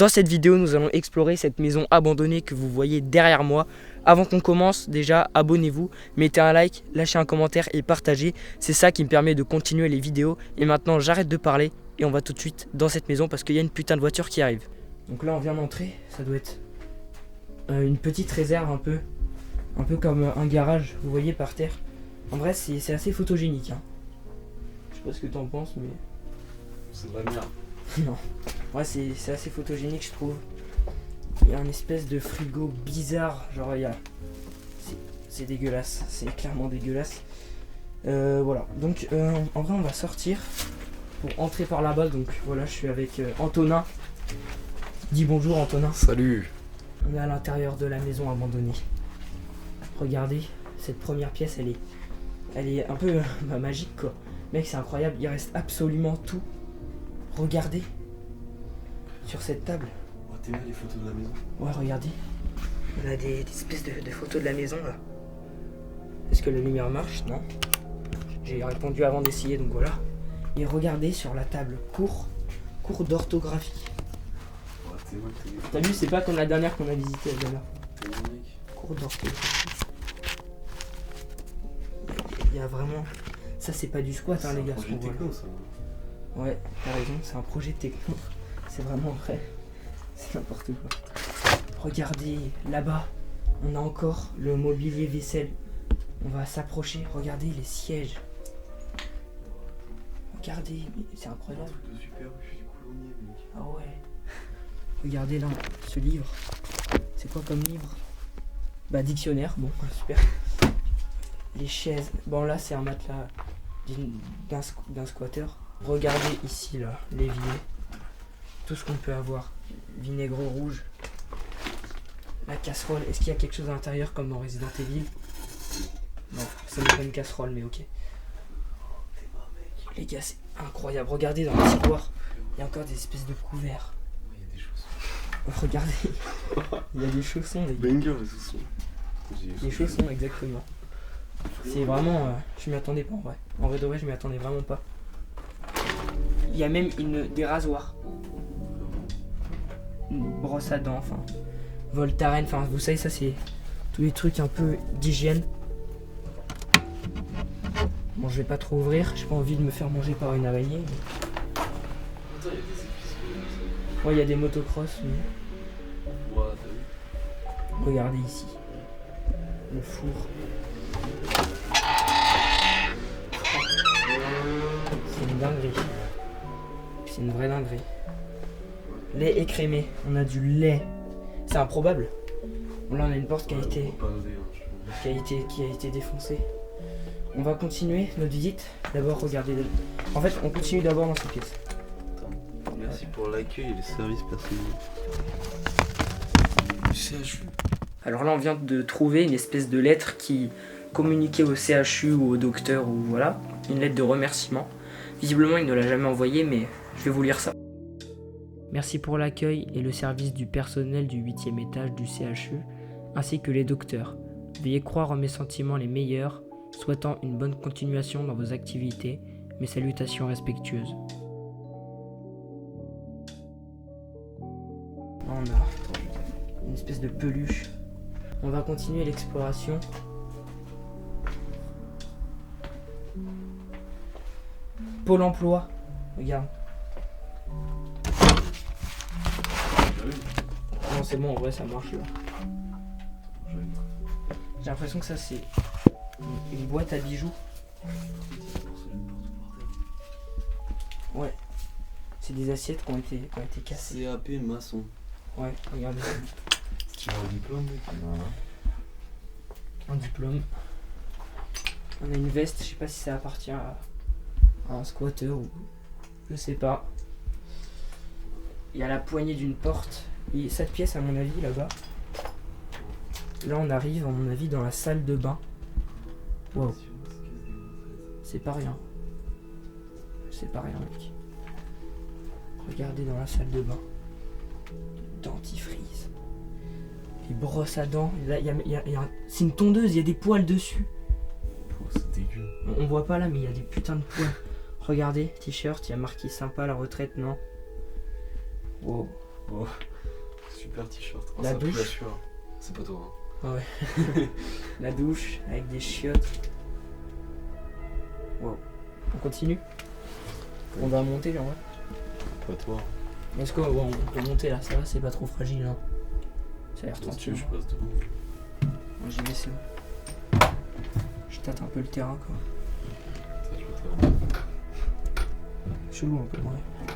Dans cette vidéo, nous allons explorer cette maison abandonnée que vous voyez derrière moi. Avant qu'on commence, déjà, abonnez-vous, mettez un like, lâchez un commentaire et partagez. C'est ça qui me permet de continuer les vidéos. Et maintenant, j'arrête de parler et on va tout de suite dans cette maison parce qu'il y a une putain de voiture qui arrive. Donc là, on vient d'entrer. Ça doit être une petite réserve un peu comme un garage, vous voyez, par terre. En vrai, c'est assez photogénique. Hein. Je sais pas ce que t'en penses, mais... C'est de la merde. Non. Ouais, c'est assez photogénique, je trouve. Il y a un espèce de frigo bizarre. Genre, il y a... C'est dégueulasse. C'est clairement dégueulasse. Voilà. Donc, en vrai, on va sortir pour entrer par là-bas. Donc, voilà, je suis avec Antonin. Dis bonjour, Antonin. Salut. On est à l'intérieur de la maison abandonnée. Regardez, cette première pièce, elle est un peu magique, quoi. Mec, c'est incroyable. Il reste absolument tout. Regardez sur cette table. Oh, t'es là les photos de la maison? Ouais, regardez. On a des espèces de photos de la maison là. Est-ce que la lumière marche? Non. J'ai répondu avant d'essayer, donc voilà. Et regardez sur la table, cours d'orthographie. Oh, t'es là, t'es là. T'as vu, c'est pas comme la dernière qu'on a visitée la dernière. T'es là, mec. Cours d'orthographie. Il y a vraiment... Ça, c'est pas du squat, hein, les gars. C'est un projet techno, ça. Ouais, t'as raison, c'est un projet techno. C'est vraiment vrai. C'est n'importe quoi. Regardez, là-bas, on a encore le mobilier vaisselle. On va s'approcher. Regardez les sièges. Regardez, c'est Un incroyable. truc de super, je suis coulommier, mec. Ah ouais. Regardez là, ce livre. C'est quoi comme livre? Bah, dictionnaire, bon, super. Les chaises. Bon, là, c'est un matelas d'un squatteur. Regardez ici, là, l'évier. Tout ce qu'on peut avoir. Vinaigre rouge. La casserole. Est-ce qu'il y a quelque chose à l'intérieur comme dans Resident Evil? Non, c'est pas une casserole, mais ok. T'es mort, mec. Les gars, c'est incroyable. Regardez dans le tiroir. Il y a encore des espèces de couverts. Ouais, il y a des chaussons. Regardez. Il y a des chaussons, les gars. Banger, les chaussons. Des chaussons, exactement. C'est vraiment... je m'y attendais pas en vrai. En vrai de vrai, je m'y attendais vraiment pas. Il y a même des rasoirs. Une brosse à dents, enfin... Voltaren, enfin vous savez, ça c'est... Tous les trucs un peu d'hygiène. Bon, je vais pas trop ouvrir. J'ai pas envie de me faire manger par une araignée. Mais... Attends, il y a des épices. Ouais, il y a des motocross. Mais... Ouais, t'as vu? Regardez ici. Le four. C'est une dinguerie. C'est une vraie dinguerie. Lait écrémé. On a du lait. C'est improbable. Bon, là, on a une porte qui a été défoncée. On va continuer notre visite. D'abord, regardez. En fait, on continue d'abord dans cette pièce. Attends. Merci pour l'accueil et les services personnels. CHU. Alors là, on vient de trouver une espèce de lettre qui communiquait au CHU ou au docteur ou voilà, une lettre de remerciement. Visiblement, il ne l'a jamais envoyée, mais je vais vous lire ça. Merci pour l'accueil et le service du personnel du 8e étage du CHU, ainsi que les docteurs. Veuillez croire en mes sentiments les meilleurs, souhaitant une bonne continuation dans vos activités. Mes salutations respectueuses. On a une espèce de peluche. On va continuer l'exploration. Pôle emploi. Regarde. Non, c'est bon, en vrai, ça marche là. J'ai l'impression que ça, c'est une boîte à bijoux. Ouais. C'est des assiettes qui ont été cassées. CAP maçon. Ouais, regardez. Tu as un diplôme, mec? Un diplôme. On a une veste, je sais pas si ça appartient à un squatter ou... Je sais pas. Il y a la poignée d'une porte. Et cette pièce, à mon avis, là-bas. Là, on arrive, à mon avis, dans la salle de bain. Wow. C'est pas rien. C'est pas rien, mec. Regardez dans la salle de bain. Dentifrice. Les brosses à dents. Là, c'est une tondeuse, il y a des poils dessus. Oh, c'est dégueu. On voit pas là, mais il y a des putains de poils. Regardez, t-shirt, il y a marqué sympa la retraite, non? Wow. Oh, super t-shirt. Oh, La ça pue douche. la sueur. C'est pas toi. Ah ouais. La douche avec des chiottes. Wow. On continue. On va monter genre. Pas toi. Est-ce qu'on peut monter là? Ça va, c'est pas trop fragile. Hein. Ça a l'air Toi, si tu tranquille. veux, je passe devant. Moi j'y vais, c'est bon. Je tâte un peu le terrain quoi. Ça, je vais te faire. Chelou un peu, ouais.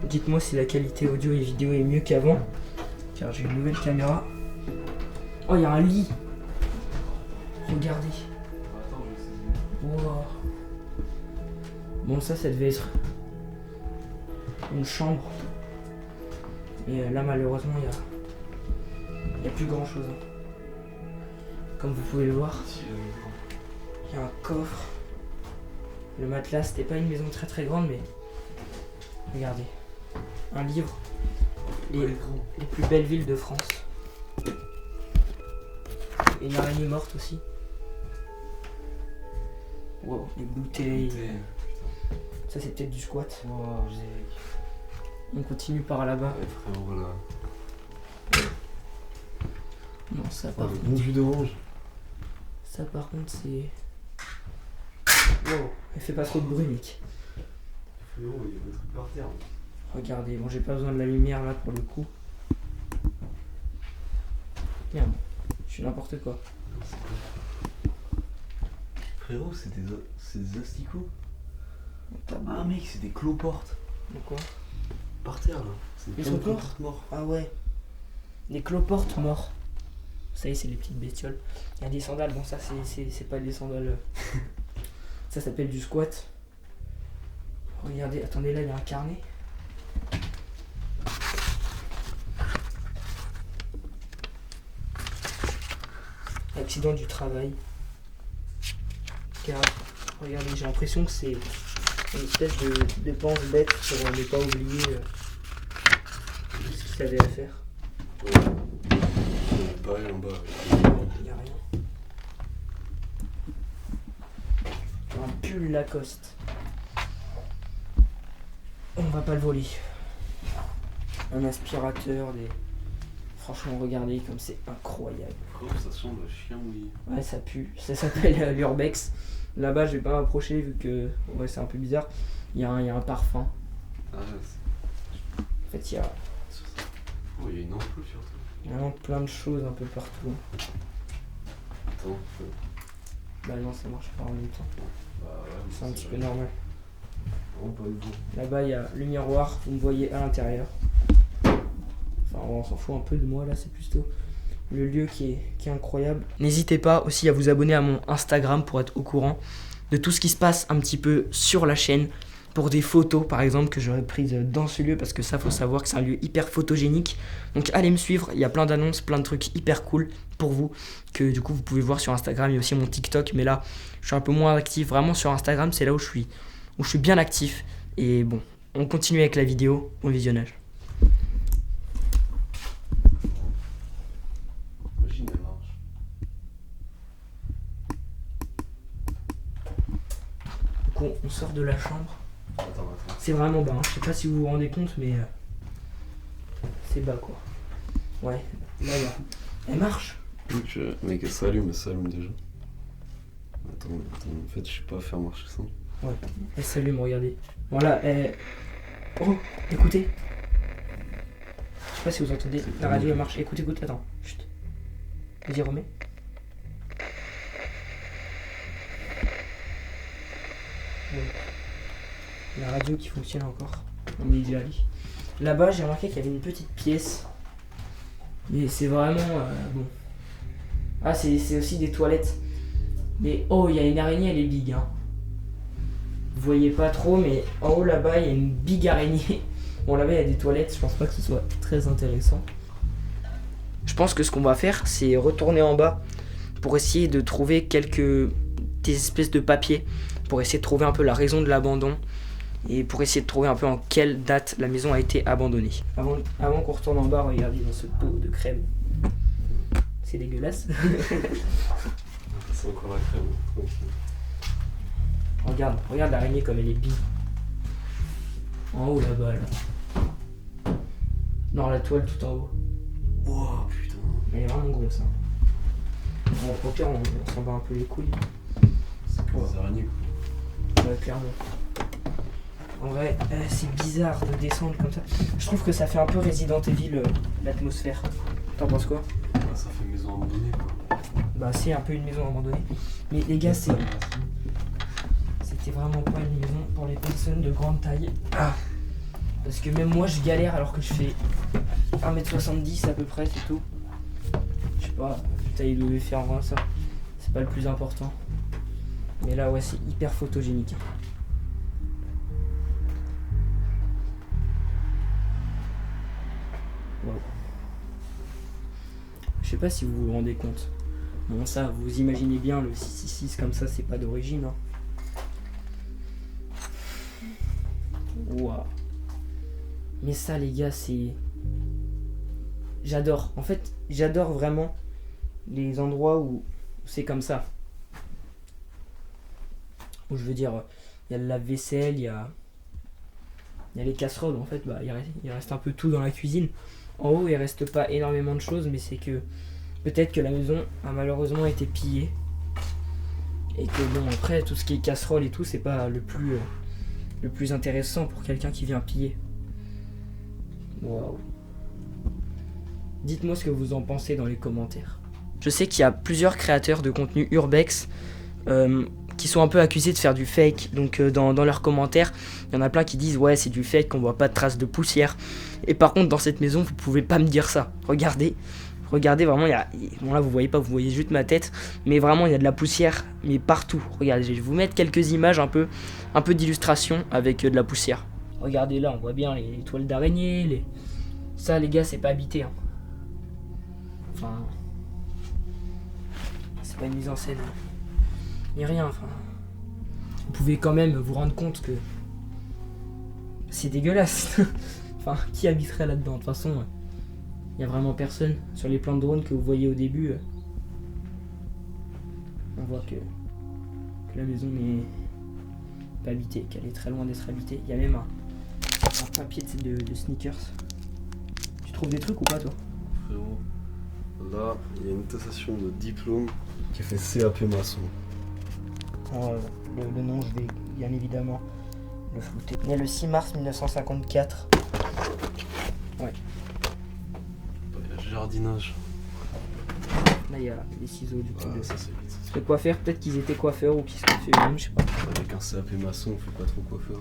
Dites-moi si la qualité audio et vidéo est mieux qu'avant, car j'ai une nouvelle caméra. Oh, il y a un lit. Regardez. Attends, je vais essayer. Wow. Bon, ça devait être une chambre. Et là, malheureusement, il y a plus grand chose. Comme vous pouvez le voir, Si, il y a un coffre. Le matelas, c'était pas une maison très très grande, mais regardez. Un livre. Les plus belles villes de France. Et une araignée morte aussi. Wow, les bouteilles. Ça, c'est peut-être du squat. Wow, On continue par là-bas. ouais, frère, voilà. Non, ça Oh, par le contre. bon jus d'orange. Ça par contre, c'est. Wow, elle fait pas trop de bruit, mec. Frérot, il y a des trucs par terre. Regardez, bon, j'ai pas besoin de la lumière là pour le coup. Merde, je suis n'importe quoi. Frérot, c'est des asticots. Ah mec, c'est des cloportes. De quoi? Par terre là. C'est Ils plein sont de morts cloportes morts. Ah ouais. Les cloportes morts. Ça y est, c'est les petites bestioles. Il y a des sandales, bon, ça, c'est pas des sandales. Ça s'appelle du squat. Regardez, attendez, là, il y a un carnet. Accident du travail. Car, regardez, j'ai l'impression que c'est une espèce de pense bête pour ne pas oublier ce qu'il avait à faire. Pareil en bas. Il n'y a rien. Un pull Lacoste. On va pas le voler. Un aspirateur, des. Franchement, regardez comme c'est incroyable. Frérot, ça sent le chien mouillé. Ouais, ça pue. Ça s'appelle l'Urbex. Là-bas, je vais pas m'approcher vu que ouais, c'est un peu bizarre. Il y a un parfum. Ah ouais, c'est En fait, il y a sur ça. Oh, il y a une ampoule surtout. vraiment plein de choses un peu partout. Attends. Bah non, ça marche pas en même temps. Bah ouais, mais C'est un petit peu normal. vraiment pas nouveau. Là-bas, il y a le miroir. Vous me voyez à l'intérieur. Enfin, on s'en fout un peu de moi là, c'est plutôt le lieu qui est incroyable. N'hésitez pas aussi à vous abonner à mon Instagram pour être au courant de tout ce qui se passe un petit peu sur la chaîne. Pour des photos par exemple que j'aurais prises dans ce lieu, parce que ça faut savoir que c'est un lieu hyper photogénique. Donc allez me suivre, il y a plein d'annonces, plein de trucs hyper cool pour vous que du coup vous pouvez voir sur Instagram. Il y a aussi mon TikTok, mais là je suis un peu moins actif. Vraiment sur Instagram, c'est là où je suis bien actif. Et bon, on continue avec la vidéo, bon visionnage. Imagine, elle marche. Donc on sort de la chambre. Attends. C'est vraiment bas, hein. Je sais pas si vous vous rendez compte, mais c'est bas quoi. Ouais, là. Elle marche. Mec, elle s'allume déjà. Attends, en fait, je sais pas faire marcher ça. Ouais, elle s'allume, regardez. Voilà, oh, écoutez. Je sais pas si vous entendez, la radio elle marche. Écoute, attends. Chut. Vas-y, remets. Ouais. La radio qui fonctionne encore. On est là. Là-bas, j'ai remarqué qu'il y avait une petite pièce. Mais c'est vraiment bon. Ah, c'est aussi des toilettes. Mais oh, il y a une araignée, elle est big. Hein. Vous voyez pas trop, mais en haut là-bas, il y a une big araignée. Bon, là-bas, il y a des toilettes. Je pense pas que ce soit très intéressant. Je pense que ce qu'on va faire, c'est retourner en bas pour essayer de trouver des espèces de papiers, pour essayer de trouver un peu la raison de l'abandon et pour essayer de trouver un peu en quelle date la maison a été abandonnée. Avant qu'on retourne en bas, regardez dans ce pot de crème. C'est dégueulasse. C'est encore la crème, tranquille. Regarde l'araignée comme elle est bille. En haut là-bas là. Non, la toile tout en haut. Oh putain. Elle est vraiment grosse. Hein. Bon, au pire, on s'en bat un peu les couilles. C'est que des araignées quoi. Ouais, clairement. En vrai, c'est bizarre de descendre comme ça. Je trouve que ça fait un peu Resident Evil, l'atmosphère. T'en penses quoi? Ça fait maison abandonnée quoi. Bah c'est un peu une maison abandonnée. Mais les gars, c'était vraiment pas une maison pour les personnes de grande taille. Ah. Parce que même moi je galère alors que je fais 1m70 à peu près, c'est tout. Je sais pas, putain il devait faire vraiment ça. C'est pas le plus important. Mais là ouais, c'est hyper photogénique. Wow. Je sais pas si vous vous rendez compte. Bon ça, vous imaginez bien, le 666 comme ça, c'est pas d'origine. Hein. Waouh. Mais ça les gars, c'est... J'adore. En fait, j'adore vraiment les endroits où c'est comme ça. Où je veux dire, il y a le lave-vaisselle, il y a les casseroles. En fait, bah, il reste un peu tout dans la cuisine. En haut, il reste pas énormément de choses, mais c'est que peut-être que la maison a malheureusement été pillée. Et que bon, après, tout ce qui est casserole et tout, c'est pas le plus intéressant pour quelqu'un qui vient piller. Waouh. Dites-moi ce que vous en pensez dans les commentaires. Je sais qu'il y a plusieurs créateurs de contenu urbex qui sont un peu accusés de faire du fake. Donc dans leurs commentaires, il y en a plein qui disent ouais c'est du fake, qu'on voit pas de traces de poussière. Et par contre dans cette maison, vous pouvez pas me dire ça. Regardez vraiment, bon là vous voyez pas, vous voyez juste ma tête, mais vraiment il y a de la poussière, mais partout. Regardez, je vais vous mettre quelques images un peu d'illustration avec de la poussière. Regardez là, on voit bien les toiles d'araignée, ça les gars c'est pas habité. Hein. Enfin, c'est pas une mise en scène. Ni rien, enfin. Vous pouvez quand même vous rendre compte que c'est dégueulasse. Enfin, qui habiterait là-dedans? De toute façon, il y a vraiment personne. Sur les plans de drone que vous voyez au début, on voit que la maison n'est pas habitée, qu'elle est très loin d'être habitée. Il y a même un papier de sneakers. Tu trouves des trucs ou pas toi? Frérot, là, il y a une attestation de diplôme qui fait CAP maçon. Oh, le nom, je vais bien évidemment le flouter. Né le 6 mars 1954. Ouais. Il y a jardinage. Là, il y a les ciseaux du coup. Ça c'est vite. Le coiffeur, peut-être qu'ils étaient coiffeurs ou qu'ils se coiffaient eux-mêmes, je sais pas. Avec un CAP maçon, on fait pas trop coiffeur.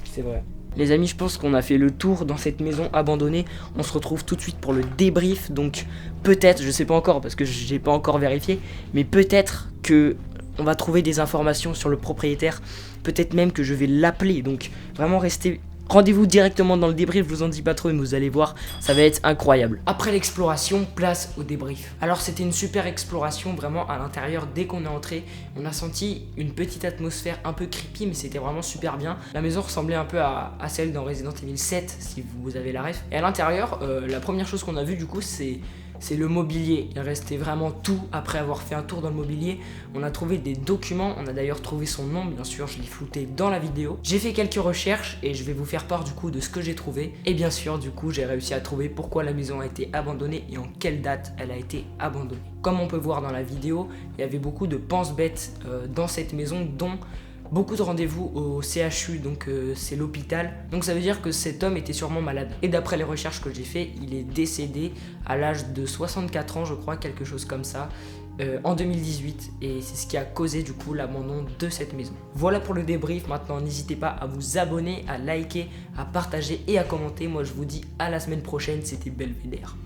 C'est vrai. Les amis, je pense qu'on a fait le tour dans cette maison abandonnée. On se retrouve tout de suite pour le débrief. Donc peut-être, je sais pas encore parce que j'ai pas encore vérifié, mais peut-être que on va trouver des informations sur le propriétaire. Peut-être même que je vais l'appeler. Donc vraiment restez... Rendez-vous directement dans le débrief, je vous en dis pas trop, mais vous allez voir, ça va être incroyable. Après l'exploration, place au débrief. Alors c'était une super exploration, vraiment à l'intérieur, dès qu'on est entré, on a senti une petite atmosphère un peu creepy, mais c'était vraiment super bien. La maison ressemblait un peu à celle dans Resident Evil 7, si vous avez la ref. Et à l'intérieur, la première chose qu'on a vue du coup, c'est le mobilier. Il restait vraiment tout après avoir fait un tour dans le mobilier. On a trouvé des documents, on a d'ailleurs trouvé son nom, bien sûr, je l'ai flouté dans la vidéo. J'ai fait quelques recherches et je vais vous faire part du coup de ce que j'ai trouvé. Et bien sûr, du coup, j'ai réussi à trouver pourquoi la maison a été abandonnée et en quelle date elle a été abandonnée. Comme on peut voir dans la vidéo, il y avait beaucoup de pense-bêtes dans cette maison, dont beaucoup de rendez-vous au CHU, donc c'est l'hôpital. Donc ça veut dire que cet homme était sûrement malade. Et d'après les recherches que j'ai fait, il est décédé à l'âge de 64 ans, je crois, quelque chose comme ça, en 2018. Et c'est ce qui a causé du coup l'abandon de cette maison. Voilà pour le débrief. Maintenant, n'hésitez pas à vous abonner, à liker, à partager et à commenter. Moi, je vous dis à la semaine prochaine. C'était Belvédère.